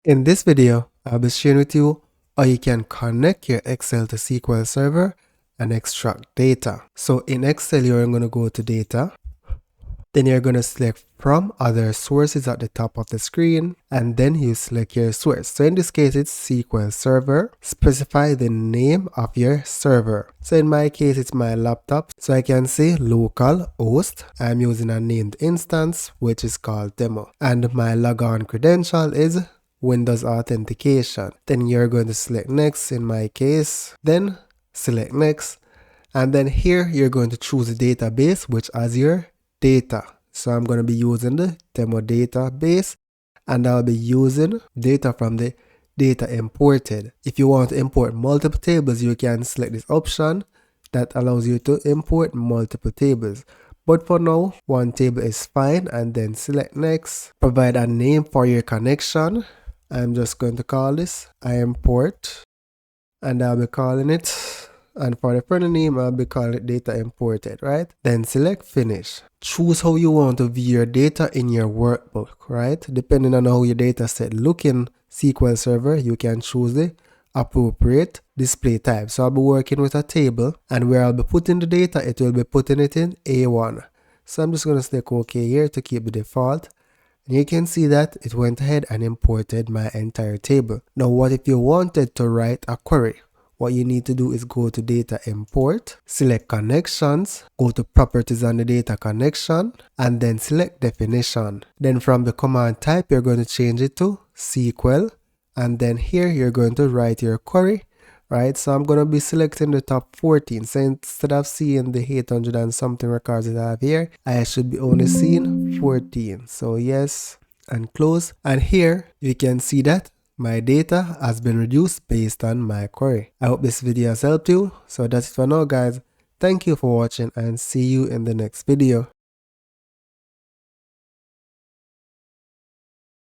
In this video, I'll be sharing with you how you can connect your Excel to SQL Server and extract data. So in Excel, you're going to go to data. Then you're going to select from other sources at the top of the screen, and then you select your source. So in this case, it's SQL Server. Specify the name of your server. So in my case, it's my laptop. So I can say local host. I'm using a named instance, which is called demo. And my logon credential is Windows authentication. Then you're going to select next in my case, then select next, and then here you're going to choose the database which has your data. So I'm going to be using the demo database, and I'll be using data from the data imported. If you want to import multiple tables, you can select this option that allows you to import multiple tables. But for now, one table is fine, and then select next. Provide a name for your connection. I'm just going to call this I import, and I'll be calling it, and for the further name, I'll be calling it data imported, right? Then select finish. Choose how you want to view your data in your workbook, right? Depending on how your data set look in SQL Server, you can choose the appropriate display type. So I'll be working with a table, and where I'll be putting the data, it will be putting it in A1. So I'm just going to select OK here to keep the default. And you can see that it went ahead and imported my entire table. Now what if you wanted to write a query? What you need to do is go to data import, select connections, go to properties on the data connection, and then select definition. Then from the command type, you're going to change it to SQL, and then here you're going to write your query, right? So I'm going to be selecting the top 14. So instead of seeing the 800 and something records that I have here, I should be only seeing 14. So yes, and close. And here you can see that my data has been reduced based on my query. I hope this video has helped you. So that's it for now, guys. Thank you for watching, and see you in the next video.